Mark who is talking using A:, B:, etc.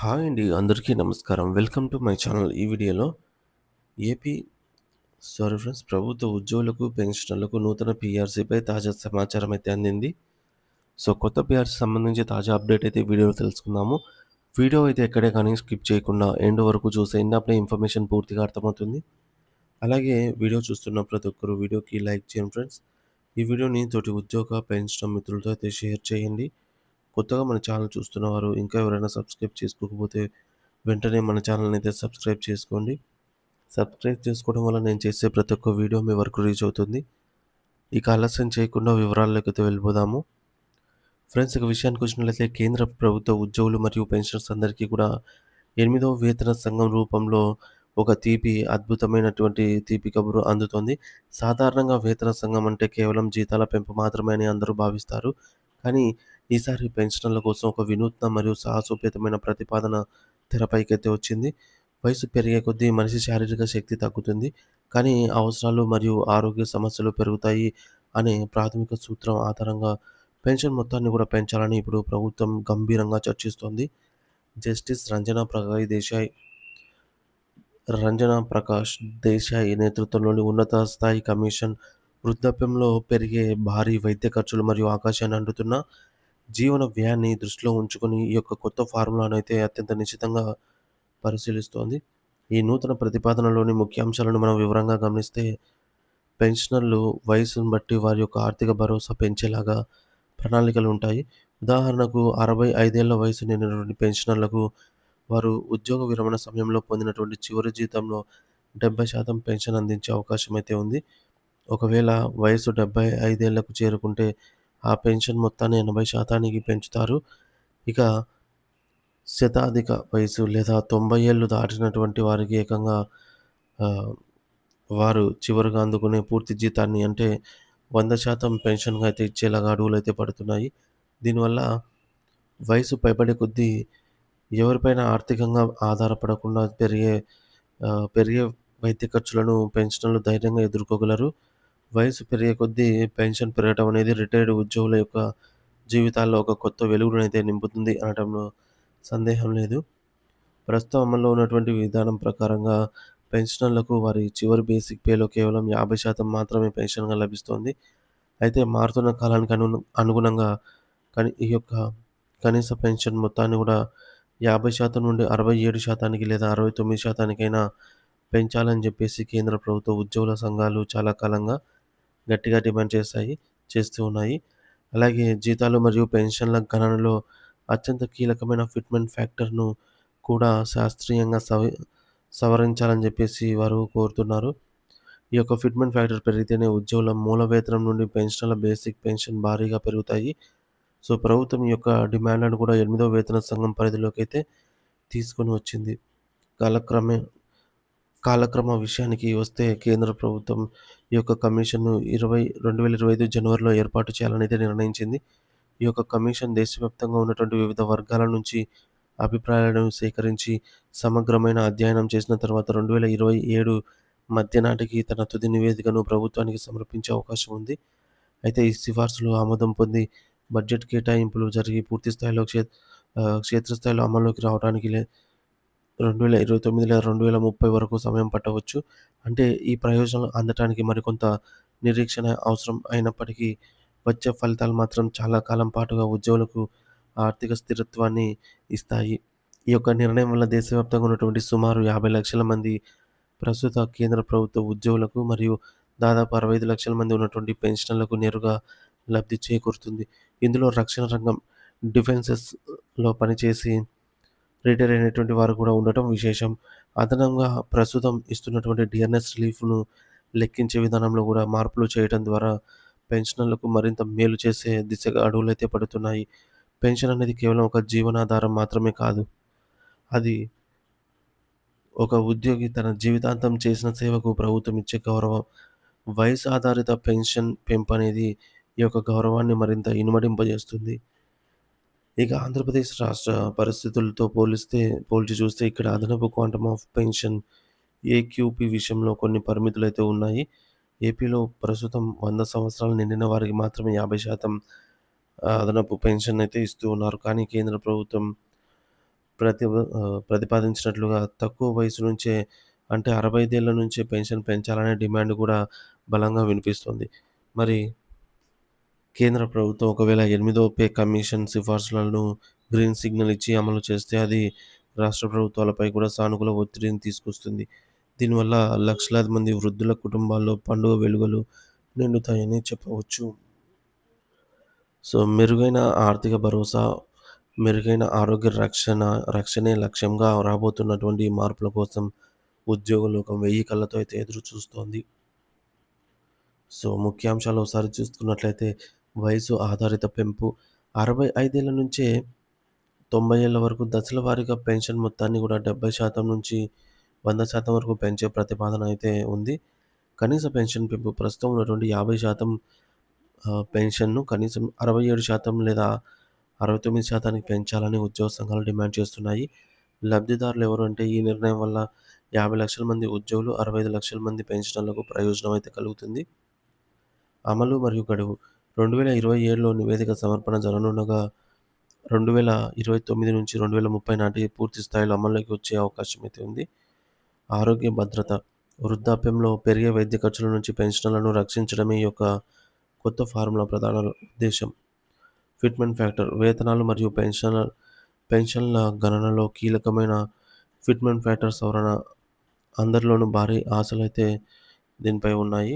A: Hi అండి. అందరికీ నమస్కారం. Welcome to my channel. ఈ వీడియోలో ఏపీ సారీ ఫ్రెండ్స్ ప్రభుత్వ ఉద్యోగులకు, పెన్షనర్లకు నూతన పీఆర్సీపై తాజా సమాచారం అయితే అందింది. సో, కొత్త పీఆర్సీ సంబంధించి తాజా అప్డేట్ అయితే వీడియోలో తెలుసుకుందాము. వీడియో అయితే ఎక్కడే కానీ స్కిప్ చేయకుండా ఎండ్ వరకు చూసేయండి. అప్పుడే ఇన్ఫర్మేషన్ పూర్తిగా అర్థమవుతుంది. అలాగే వీడియో చూస్తున్న ప్రతి ఒక్కరు వీడియోకి లైక్ చేయండి ఫ్రెండ్స్. ఈ వీడియోని తోటి ఉద్యోగ, పెన్షనర్ మిత్రులతో అయితే షేర్ చేయండి. కొత్తగా మన ఛానల్ చూస్తున్నవారు ఇంకా ఎవరైనా సబ్స్క్రైబ్ చేసుకోకపోతే వెంటనే మన ఛానల్‌ని అయితే సబ్స్క్రైబ్ చేసుకోండి. సబ్స్క్రైబ్ చేసుకోవడం వల్ల నేను చేసే ప్రతి ఒక్క వీడియో మీ వరకు రీచ్ అవుతుంది. ఇక ఆలస్యం చేయకుండా వివరాల్లోకైతే వెళ్ళిపోదాము. ఫ్రెండ్స్ ఇక విషయానికొచ్చినట్లయితే కేంద్ర ప్రభుత్వ ఉద్యోగులు మరియు పెన్షనర్స్ అందరికీ కూడా 8వ వేతన సంఘం రూపంలో ఒక అద్భుతమైనటువంటి తీపి కబురు అందుతోంది. సాధారణంగా వేతన సంఘం అంటే కేవలం జీతాల పెంపు మాత్రమే అని అందరూ భావిస్తారు. కానీ ఈసారి పెన్షనర్ల కోసం ఒక వినూత్న మరియు సాహసోపేతమైన ప్రతిపాదన తెరపైకైతే వచ్చింది. వయసు పెరిగే కొద్దీ మనిషి శారీరక శక్తి తగ్గుతుంది. కానీ అవసరాలు మరియు ఆరోగ్య సమస్యలు పెరుగుతాయి అనే ప్రాథమిక సూత్రం ఆధారంగా పెన్షన్ మొత్తాన్ని కూడా పెంచాలని ఇప్పుడు ప్రభుత్వం గంభీరంగా చర్చిస్తోంది. జస్టిస్ రంజనా ప్రకాష్ దేశాయ్ నేతృత్వంలోని ఉన్నత స్థాయి కమిషన్ వృద్ధాప్యంలో పెరిగే భారీ వైద్య ఖర్చులు మరియు ఆకాశాన్ని అంటుతున్న జీవన వ్యయాన్ని దృష్టిలో ఉంచుకొని ఈ యొక్క కొత్త ఫార్ములాను అయితే అత్యంత నిశితంగా పరిశీలిస్తోంది. ఈ నూతన ప్రతిపాదనలోని ముఖ్యాంశాలను మనం వివరంగా గమనిస్తే పెన్షనర్లు వయసును బట్టి వారి యొక్క ఆర్థిక భరోసా పెంచేలాగా ప్రణాళికలు ఉంటాయి. ఉదాహరణకు 65 ఏళ్ల వయసు నిండినటువంటి పెన్షనర్లకు వారు ఉద్యోగ విరమణ సమయంలో పొందినటువంటి చివరి జీతంలో 70% పెన్షన్ అందించే అవకాశం అయితే ఉంది. ఒకవేళ వయసు 75 ఏళ్లకు చేరుకుంటే ఆ పెన్షన్ మొత్తాన్ని 80%కి పెంచుతారు. ఇక శతాధిక వయసు లేదా 90 ఏళ్లు దాటినటువంటి వారికి ఏకంగా ఆహ్, వారు చివరగా అందుకునే పూర్తి జీతాన్ని అంటే 100% పెన్షన్‌గా అయితే ఇచ్చేలాగా అడుగులైతే పడుతున్నాయి. దీనివల్ల వయసు పైబడే కొద్దీ ఎవరిపైన ఆర్థికంగా ఆధారపడకుండా పెరిగే వైద్య ఖర్చులను పెన్షనర్లు ధైర్యంగా ఎదుర్కోగలరు. వయసు పెరిగే కొద్దీ పెన్షన్ పెరగడం అనేది రిటైర్డ్ ఉద్యోగుల యొక్క జీవితాల్లో ఒక కొత్త వెలుగునైతే నింపుతుంది అనటంలో సందేహం లేదు. ప్రస్తుతం అమల్లో ఉన్నటువంటి విధానం ప్రకారంగా పెన్షనర్లకు వారి చివరి బేసిక్ పేలో కేవలం 50% మాత్రమే పెన్షన్‌గా లభిస్తోంది. అయితే మారుతున్న కాలానికి అనుగుణంగా ఈ యొక్క కనీస పెన్షన్ మొత్తాన్ని కూడా 50% నుండి 67% లేదా 69%కైనా పెంచాలని చెప్పేసి కేంద్ర ప్రభుత్వ ఉద్యోగుల సంఘాలు చాలా కాలంగా గట్టిగా డిమాండ్ చేస్తూ ఉన్నాయి. అలాగే జీతాలు మరియు పెన్షన్ల గణనలో అత్యంత కీలకమైన ఫిట్‌మెంట్ ఫ్యాక్టర్‌ను కూడా శాస్త్రీయంగా సవరించాలని చెప్పేసి వారు కోరుతున్నారు. ఈ యొక్క ఫిట్‌మెంట్ ఫ్యాక్టర్ పెరిగితేనే ఉద్యోగుల మూల వేతనం నుండి పెన్షనర్ల బేసిక్ పెన్షన్ భారీగా పెరుగుతాయి. సో, ప్రభుత్వం ఈ యొక్క డిమాండ్‌లను కూడా 8వ వేతన సంఘం పరిధిలోకైతే తీసుకొని వచ్చింది. కాలక్రమే కాలక్రమ విషయానికి వస్తే కేంద్ర ప్రభుత్వం ఈ యొక్క కమిషన్‌ను 2025 జనవరిలో ఏర్పాటు చేయాలనైతే నిర్ణయించింది. ఈ యొక్క కమిషన్ దేశవ్యాప్తంగా ఉన్నటువంటి వివిధ వర్గాల నుంచి అభిప్రాయాలను సేకరించి సమగ్రమైన అధ్యయనం చేసిన తర్వాత 2027 మధ్య నాటికి తన తుది నివేదికను ప్రభుత్వానికి సమర్పించే అవకాశం ఉంది. అయితే ఈ సిఫార్సులు ఆమోదం పొంది బడ్జెట్ కేటాయింపులు జరిగి పూర్తి స్థాయిలో క్షేత్రస్థాయిలో అమల్లోకి రావడానికి 2029 లేదా 2030 వరకు సమయం పట్టవచ్చు. అంటే ఈ ప్రయోజనాలు అందటానికి మరికొంత నిరీక్షణ అవసరం అయినప్పటికీ వచ్చే ఫలితాలు మాత్రం చాలా కాలం పాటుగా ఉద్యోగులకు ఆర్థిక స్థిరత్వాన్ని ఇస్తాయి. ఈ యొక్క నిర్ణయం వల్ల దేశవ్యాప్తంగా ఉన్నటువంటి సుమారు 50 లక్షల మంది ప్రస్తుత కేంద్ర ప్రభుత్వ ఉద్యోగులకు మరియు దాదాపు 65 లక్షల మంది ఉన్నటువంటి పెన్షనర్లకు నేరుగా లబ్ధి చేకూరుతుంది. ఇందులో రక్షణ రంగం డిఫెన్సెస్‌లో పనిచేసి రిటైర్ అయినటువంటి వారు కూడా ఉండటం విశేషం. అదనంగా ప్రస్తుతం ఇస్తున్నటువంటి డిఆర్ఎస్ రిలీఫ్‌ను లెక్కించే విధానంలో కూడా మార్పులు చేయడం ద్వారా పెన్షనర్లకు మరింత మేలు చేసే దిశగా అడుగులైతే పడుతున్నాయి. పెన్షన్ అనేది కేవలం ఒక జీవనాధారం మాత్రమే కాదు. అది ఒక ఉద్యోగి తన జీవితాంతం చేసిన సేవకు ప్రభుత్వం ఇచ్చే గౌరవం. వయసు ఆధారిత పెన్షన్ పెంపనేది ఈ యొక్క గౌరవాన్ని మరింత ఇనుమడింపజేస్తుంది. ఇక ఆంధ్రప్రదేశ్ రాష్ట్ర పరిస్థితులతో పోల్చి చూస్తే ఇక్కడ అదనపు క్వాంటమ్ ఆఫ్ పెన్షన్ ఏక్యూపీ విషయంలో కొన్ని పరిమితులైతే ఉన్నాయి. ఏపీలో ప్రస్తుతం 100 సంవత్సరాలు నిండిన వారికి మాత్రమే 50% అదనపు పెన్షన్ అయితే ఇస్తూ ఉన్నారు. కానీ కేంద్ర ప్రభుత్వం ప్రతిపాదించినట్లుగా తక్కువ వయసు నుంచే అంటే 65 ఏళ్ల నుంచే పెన్షన్ పెంచాలనే డిమాండ్ కూడా బలంగా వినిపిస్తోంది. మరి కేంద్ర ప్రభుత్వం ఒకవేళ ఎనిమిదో పే కమిషన్ సిఫార్సులను గ్రీన్ సిగ్నల్ ఇచ్చి అమలు చేస్తే అది రాష్ట్ర ప్రభుత్వాలపై కూడా సానుకూల ఒత్తిడిని తీసుకొస్తుంది. దీనివల్ల లక్షలాది మంది వృద్ధుల కుటుంబాల్లో పండుగ వెలుగులు నిండుతాయని చెప్పవచ్చు. సో, మెరుగైన ఆర్థిక భరోసా, మెరుగైన ఆరోగ్య రక్షణే లక్ష్యంగా రాబోతున్నటువంటి ఈ మార్పుల కోసం ఉద్యోగ లోకం 1000 కళ్ళతో అయితే ఎదురు చూస్తోంది. సో, ముఖ్యాంశాలు ఒకసారి చూసుకున్నట్లయితే వయసు ఆధారిత పెంపు 65 ఏళ్ల నుంచే 90 ఏళ్ల వరకు దశల వారీగా పెన్షన్ మొత్తాన్ని కూడా 70% నుంచి 100% వరకు పెంచే ప్రతిపాదన అయితే ఉంది. కనీస పెన్షన్ పెంపు ప్రస్తుతం ఉన్నటువంటి 50% పెన్షన్‌ను కనీసం 67% లేదా 69% పెంచాలని ఉద్యోగ సంఘాలు డిమాండ్ చేస్తున్నాయి. లబ్ధిదారులు ఎవరు అంటే ఈ నిర్ణయం వల్ల 50 లక్షల మంది ఉద్యోగులు, 65 లక్షల మంది పెన్షనర్లకు ప్రయోజనం అయితే కలుగుతుంది. అమలు మరియు గడువు 2027లో నివేదిక సమర్పణ జరగనుండగా 2029 నుంచి 2030 నాటికి పూర్తి స్థాయిలో అమల్లోకి వచ్చే అవకాశం అయితే ఉంది. ఆరోగ్య భద్రత వృద్ధాప్యంలో పెరిగే వైద్య ఖర్చుల నుంచి పెన్షనర్లను రక్షించడమే ఈ యొక్క కొత్త ఫార్ములా ప్రధాన ఉద్దేశ్యం. ఫిట్మెంట్ ఫ్యాక్టర్ వేతనాలు మరియు పెన్షన్ల గణనలో కీలకమైన ఫిట్మెంట్ ఫ్యాక్టర్ సవరణ అందరిలోనూ భారీ ఆశలైతే దీనిపై ఉన్నాయి.